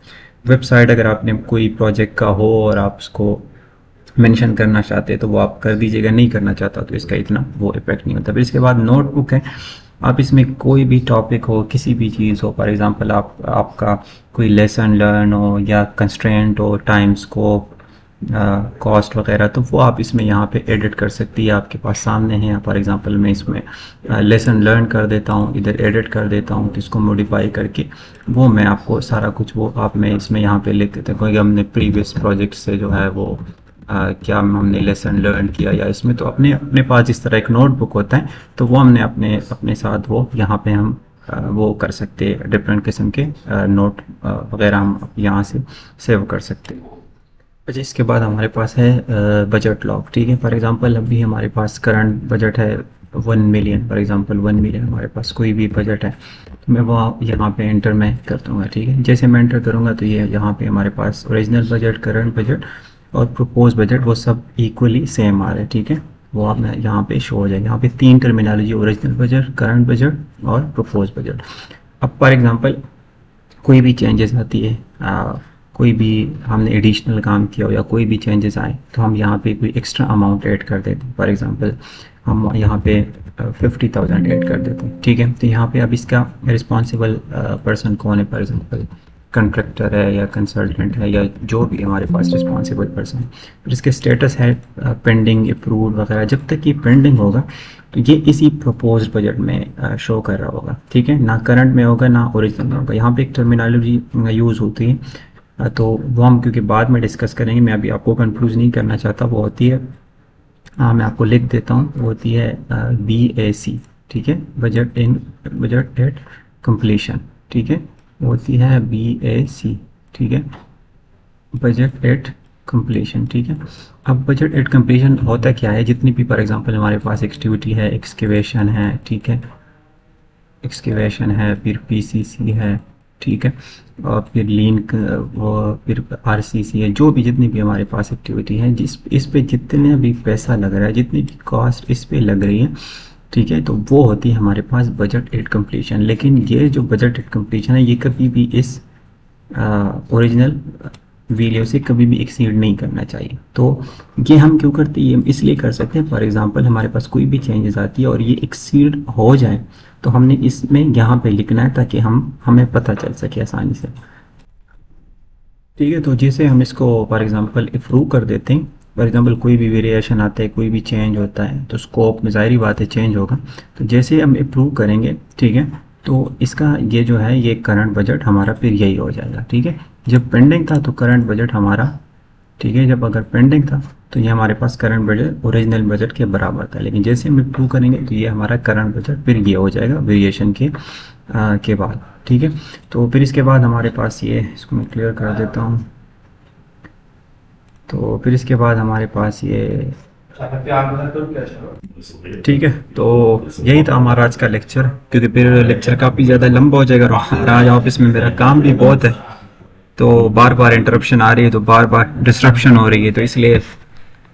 वेबसाइट। अगर आपने कोई प्रोजेक्ट का हो और आप उसको मेंशन करना चाहते हैं तो वो आप कर दीजिएगा, नहीं करना चाहता तो इसका इतना वो इफेक्ट नहीं होता। फिर इसके बाद नोटबुक है, आप इसमें कोई भी टॉपिक हो, किसी भी चीज़ हो, फॉर एग्जांपल आपका कोई लेसन लर्न हो या कंस्ट्रेंट हो, टाइम स्कोप, कॉस्ट वगैरह, तो वो आप इसमें यहाँ पे एडिट कर सकती है, आपके पास सामने है। फॉर एग्जांपल मैं इसमें लेसन लर्न कर देता हूँ, इधर एडिट कर देता हूँ, तो इसको मॉडिफाई करके वो मैं आपको सारा कुछ वो आप मैं इसमें यहाँ पे लिख देता हूँ, क्योंकि हमने प्रीवियस प्रोजेक्ट से जो है वो क्या हमने लेसन लर्न किया या इसमें, तो अपने अपने पास इस तरह एक नोटबुक होता है, तो वो हमने अपने अपने साथ वो यहाँ पे हम वो कर सकते हैं, डिफरेंट किस्म के नोट वगैरह हम यहाँ से सेव कर सकते हैं। अच्छा, इसके बाद हमारे पास है बजट लॉग, ठीक है। फॉर एग्जांपल अभी हमारे पास करंट बजट है 1 मिलियन, फॉर एग्जांपल 1 मिलियन हमारे पास कोई भी बजट है, तो मैं वो यहाँ पे एंटर मैं कर दूँगा, ठीक है। जैसे मैं एंटर करूँगा तो ये यहाँ पे हमारे पास ओरिजिनल बजट, करंट बजट और प्रपोज बजट वो सब इक्वली सेम आ रहे हैं, ठीक है। वो आप यहाँ पे शो हो जाएगा। यहाँ पे 3 terminology, original budget, current budget और प्रपोज बजट। अब फॉर एग्जांपल कोई भी चेंजेस आती है, कोई भी हमने एडिशनल काम किया हो या कोई भी चेंजेस आए, तो हम यहाँ पे कोई एक्स्ट्रा अमाउंट ऐड कर देते हैं। फॉर एग्जांपल हम यहाँ पे 50,000 ऐड कर देते हैं, ठीक है। तो यहाँ पे अब इसका रिस्पॉन्सिबल पर्सन कौन है, फॉर एग्जांपल कंट्रैक्टर है या कंसल्टेंट है या जो भी हमारे पास रिस्पॉन्सिबल पर्सन है। फिर इसके स्टेटस है पेंडिंग, अप्रूव्ड वगैरह। जब तक ये पेंडिंग होगा तो ये इसी प्रपोज बजट में शो कर रहा होगा, ठीक है, ना करंट में होगा ना ओरिजिनल में होगा। यहाँ पे एक टर्मिनोलॉजी यूज़ होती है, तो वो हम क्योंकि बाद में डिस्कस करेंगे, मैं अभी आपको कंफ्यूज नहीं करना चाहता। वो होती है, मैं आपको लिख देता हूँ, वो होती है BAC, ठीक है, बजट एट कंप्लीशन, ठीक है, वो होती है BAC, ठीक है, बजट एट कंप्लीशन, ठीक है। अब बजट एट कंप्लीशन होता क्या है, जितनी भी फॉर एग्जांपल हमारे पास एक्टिविटी है, एक्सकेवेशन है, ठीक है, एक्सकेवेशन है, फिर PCC है, ठीक है, और फिर लिंक, वो फिर RCC है, जो भी जितनी भी हमारे पास एक्टिविटी है, जिस इस पे जितने भी पैसा लग रहा है, जितनी भी कॉस्ट इस पे लग रही है, ठीक है, तो वो होती है हमारे पास बजट एट कंप्लीशन। लेकिन ये जो बजट एट कंप्लीशन है, ये कभी भी इस ओरिजिनल वैल्यू से कभी भी एक्सीड नहीं करना चाहिए। तो ये हम क्यों करते हैं, ये हम इसलिए कर सकते हैं, फॉर एग्जांपल हमारे पास कोई भी चेंजेस आती है और ये एक्सीड हो जाए, तो हमने इसमें यहाँ पे लिखना है ताकि हमें पता चल सके आसानी से, ठीक है। तो जैसे हम इसको फॉर एग्जांपल अप्रूव कर देते हैं, फॉर एग्जांपल कोई भी वेरिएशन आता है, कोई भी चेंज होता है, तो स्कोप में ज़ाहिर बात है चेंज होगा। तो जैसे ही हम अप्रूव करेंगे, ठीक है, तो इसका ये जो है ये करंट बजट हमारा फिर यही हो जाएगा, ठीक है। जब पेंडिंग था तो करंट बजट हमारा, ठीक है, जब अगर पेंडिंग था तो ये हमारे पास करंट बजट ओरिजिनल बजट के बराबर था, लेकिन जैसे हम अप्रूव करेंगे तो ये हमारा करंट बजट फिर ये हो जाएगा वेरिएशन के बाद, ठीक है। तो फिर इसके बाद हमारे पास ये, इसको मैं क्लियर कर देता हूँ। तो फिर इसके बाद हमारे पास ये, ठीक है। तो यही था हमारा आज का लेक्चर, क्योंकि फिर लेक्चर काफ़ी ज़्यादा लंबा हो जाएगा और आज ऑफिस में मेरा काम भी बहुत है, तो बार बार इंटरप्शन आ रही है, तो बार बार डिस्ट्रप्शन हो रही है, तो इसलिए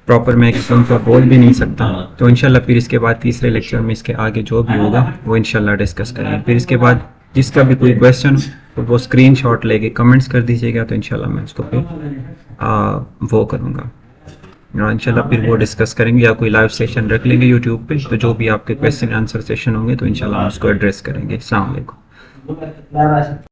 प्रॉपर मैं एकदम पर बोल भी नहीं सकता। तो इंशाल्लाह फिर इसके बाद तीसरे लेक्चर में इसके आगे जो भी होगा वो इंशाल्लाह डिस्कस करेंगे। फिर इसके बाद जिसका भी कोई क्वेश्चन तो वो स्क्रीनशॉट लेके कमेंट्स कर दीजिएगा, तो इंशाल्लाह मैं उसको फिर वो करूँगा, इंशाल्लाह फिर वो डिस्कस करेंगे, या कोई लाइव सेशन रख लेंगे यूट्यूब पे, तो जो भी आपके क्वेश्चन आंसर सेशन होंगे तो इंशाल्लाह हम उसको एड्रेस करेंगे। अस्सलाम वालेकुम।